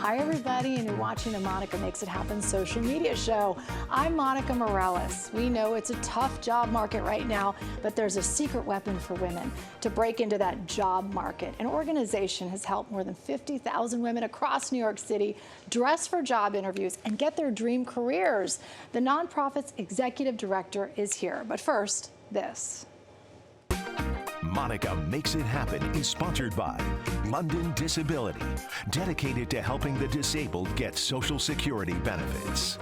Hi, everybody, and you're watching the Monica Makes It Happen social media show. I'm Monica Morales. We know it's a tough job market right now, but there's a secret weapon for women to break into that job market. An organization has helped more than 50,000 women across New York City dress for job interviews and get their dream careers. The nonprofit's executive director is here. But first, this. Monica Makes It Happen is sponsored by London Disability, dedicated to helping the disabled get Social Security benefits.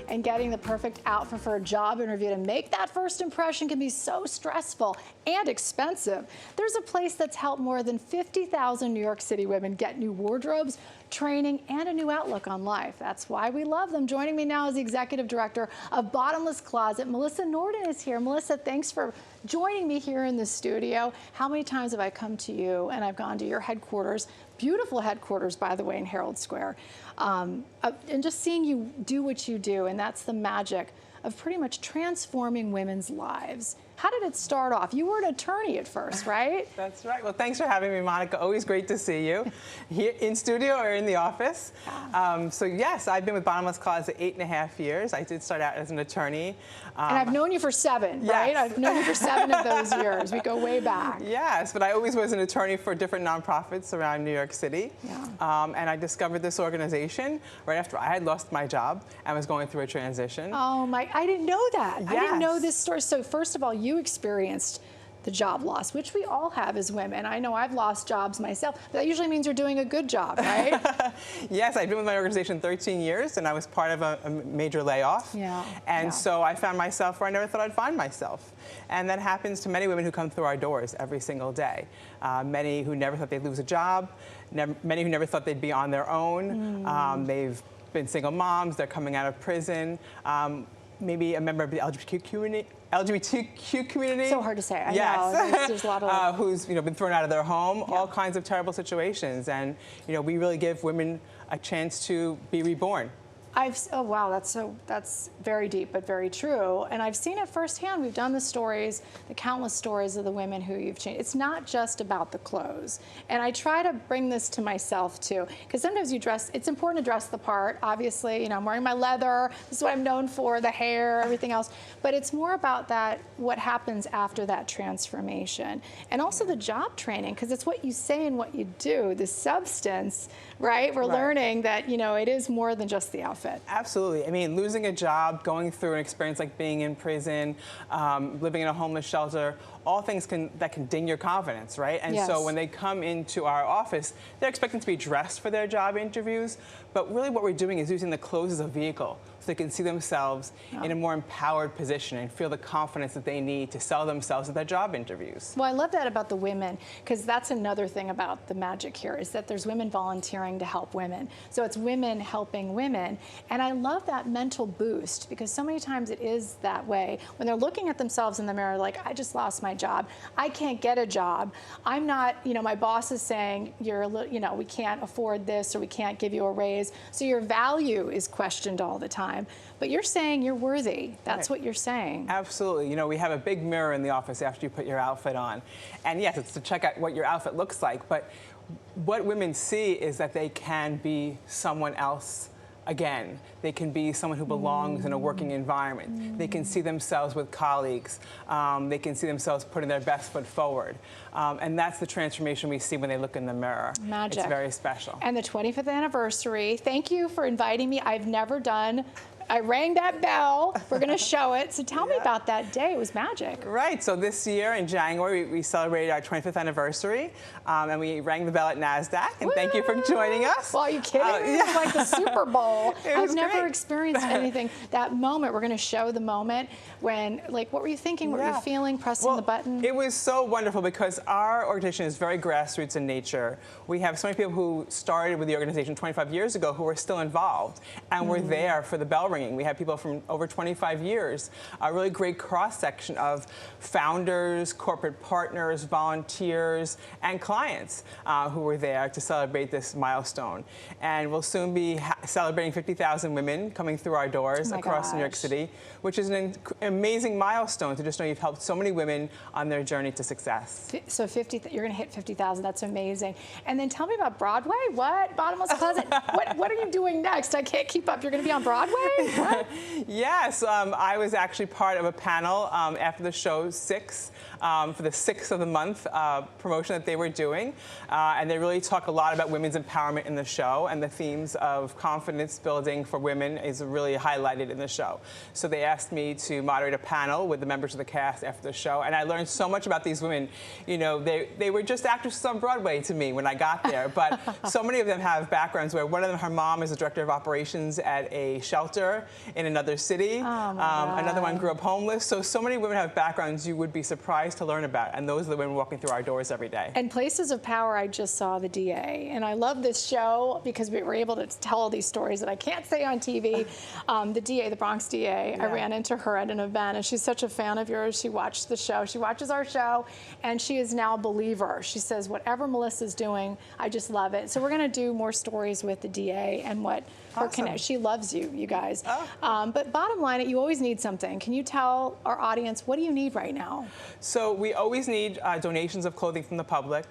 And getting the perfect outfit for a job interview to make that first impression can be so stressful and expensive. There's a place that's helped more than 50,000 New York City women get new wardrobes, training, and a new outlook on life. That's why we love them. Joining me now is the executive director of Bottomless Closet. Melissa Norden is here. Melissa, thanks for joining me here in the studio. How many times have I come to you and I've gone to your headquarters, beautiful headquarters, by the way, in Herald Square, and just seeing you do what you do, and that's the magic of pretty much transforming women's lives. How did it start off? You were an attorney at first, right? That's right. Well, thanks for having me, Monica. Always great to see you here in studio or in the office. So yes, I've been with Bottomless Closet 8.5 years. I did start out as an attorney. And I've known you for 7, right? Yes. I've known you for 7 of those years. We go way back. Yes, but I always was an attorney for different nonprofits around New York City. Yeah. And I discovered this organization right after I had lost my job and was going through a transition. Oh my, I didn't know that. Yes. I didn't know this story. So first of all, you experienced the job loss, which we all have as women. I know I've lost jobs myself. That usually means you're doing a good job, right? Yes, I've been with my organization 13 years, and I was part of a major layoff. Yeah. And so I found myself where I never thought I'd find myself. And that happens to many women who come through our doors every single day. Many who never thought they'd lose a job, many who never thought they'd be on their own. They've been single moms, they're coming out of prison. Maybe a member of the LGBTQ community. So hard to say. I yes. know. There's a lot of who's been thrown out of their home. Yeah. All kinds of terrible situations, and we really give women a chance to be reborn. Oh wow, that's very deep, but very true. And I've seen it firsthand. We've done the stories, the countless stories of the women who you've changed. It's not just about the clothes. And I try to bring this to myself too, because sometimes it's important to dress the part. Obviously, I'm wearing my leather. This is what I'm known for, the hair, everything else. But it's more about what happens after that transformation. And also the job training, because it's what you say and what you do, the substance, right? We're learning that, it is more than just the outfit. Absolutely. I mean, losing a job, going through an experience like being in prison, living in a homeless shelter, all things that can ding your confidence, right? And so when they come into our office, they're expecting to be dressed for their job interviews, but really what we're doing is using the clothes as a vehicle so they can see themselves in a more empowered position and feel the confidence that they need to sell themselves at their job interviews. Well, I love that about the women, because that's another thing about the magic here, is that there's women volunteering to help women. So it's women helping women. And I love that mental boost, because so many times it is that way. When they're looking at themselves in the mirror, like, I just lost my job. I can't get a job. I'm not, my boss is saying, we can't afford this, or we can't give you a raise. So your value is questioned all the time. But you're saying you're worthy. That's what you're saying. Absolutely. We have a big mirror in the office after you put your outfit on. And yes, it's to check out what your outfit looks like. But what women see is that they can be someone else again. They can be someone who belongs in a working environment. They can see themselves with colleagues. They can see themselves putting their best foot forward. And that's the transformation we see when they look in the mirror. Magic. It's very special. And the 25th anniversary, thank you for inviting me. I've never done I rang that bell. We're going to show it. So tell me about that day. It was magic. Right. So this year in January, we celebrated our 25th anniversary, and we rang the bell at NASDAQ. And thank you for joining us. Well, are you kidding me? It was like the Super Bowl. I've never great. experienced anything. That moment, we're going to show the moment when, like, what were you thinking? What were you feeling, pressing the button? It was so wonderful because our organization is very grassroots in nature. We have so many people who started with the organization 25 years ago who are still involved, and were there for the bell ring upbringing. We had people from over 25 years, a really great cross-section of founders, corporate partners, volunteers, and clients who were there to celebrate this milestone. And we'll soon be celebrating 50,000 women coming through our doors across New York City, which is an amazing milestone to just know you've helped so many women on their journey to success. So you're going to hit 50,000. That's amazing. And then tell me about Broadway. What? Bottomless Closet. What are you doing next? I can't keep up. You're going to be on Broadway? What? Yes. I was actually part of a panel after the show 6 for the 6th of the month promotion that they were doing. And they really talk a lot about women's empowerment in the show, and the themes of confidence building for women is really highlighted in the show. So they asked me to moderate a panel with the members of the cast after the show, and I learned so much about these women. You know, they were just actresses on Broadway to me when I got there, but so many of them have backgrounds where one of them, her mom is a director of operations at a shelter in another city. Another one grew up homeless. So many women have backgrounds you would be surprised to learn about, and those are the women walking through our doors every day. And Places of Power, I just saw the DA, and I love this show because we were able to tell all these stories that I can't say on TV. The DA, the Bronx DA, I ran into her at an event, and she's such a fan of yours. She watched the show. She watches our show, and she is now a believer. She says, whatever Melissa's doing, I just love it. So we're going to do more stories with the DA and what her connection. She loves you, you guys. But bottom line, you always need something. Can you tell our audience, what do you need right now? So we always need donations of clothing from the public.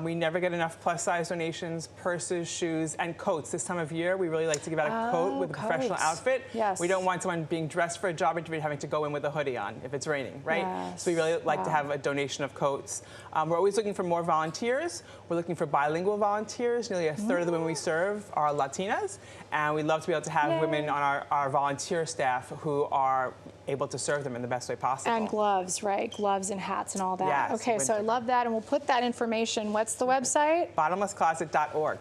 We never get enough plus-size donations, purses, shoes, and coats. This time of year, we really like to give out a coat with a professional outfit. Yes. We don't want someone being dressed for a job interview having to go in with a hoodie on if it's raining, right? Yes. So we really like to have a donation of coats. We're always looking for more volunteers. We're looking for bilingual volunteers. Nearly a third of the women we serve are Latinas, and we'd love to be able to have women on our volunteer staff who are able to serve them in the best way possible. And gloves, right? Gloves and hats and all that. Yes, okay, so I love that, and we'll put that information. What's the website? Bottomlesscloset.org.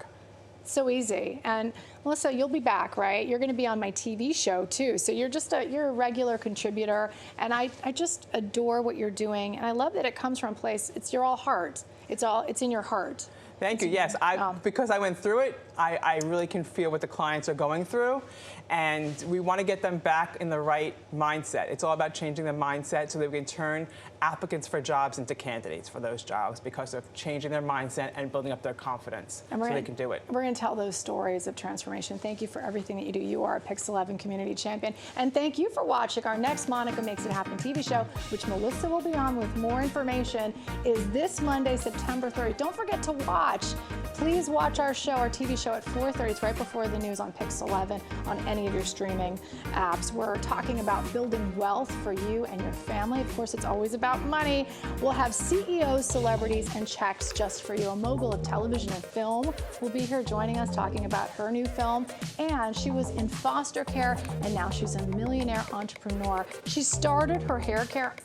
So easy. And Melissa, you'll be back, right? You're going to be on my TV show too. So you're just you're a regular contributor, and I just adore what you're doing, and I love that it comes from a place. It's your all heart. It's in your heart. Thank you. Yes, because I went through it, I really can feel what the clients are going through, and we want to get them back in the right mindset. It's all about changing the mindset so that we can turn applicants for jobs into candidates for those jobs because of changing their mindset and building up their confidence so they can do it. We're going to tell those stories of transformation. Thank you for everything that you do. You are a Pix 11 community champion. And thank you for watching. Our next Monica Makes It Happen TV show, which Melissa will be on with more information, is this Monday, September 30th. Don't forget to watch. Please watch our show, our TV show at 4:30. It's right before the news on Pix 11 on any of your streaming apps. We're talking about building wealth for you and your family. Of course, it's always about money. We'll have CEOs, celebrities, and checks just for you. A mogul of television and film will be here joining us talking about her new film. And she was in foster care, and now she's a millionaire entrepreneur. She started her hair care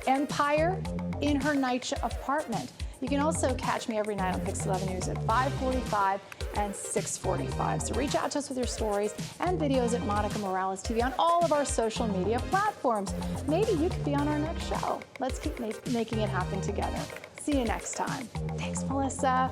empire in her NYCHA apartment. You can also catch me every night on Pix 11 News at 5:45 and 6:45. So reach out to us with your stories and videos at Monica Morales TV on all of our social media platforms. Maybe you could be on our next show. Let's keep making it happen together. See you next time. Thanks, Melissa.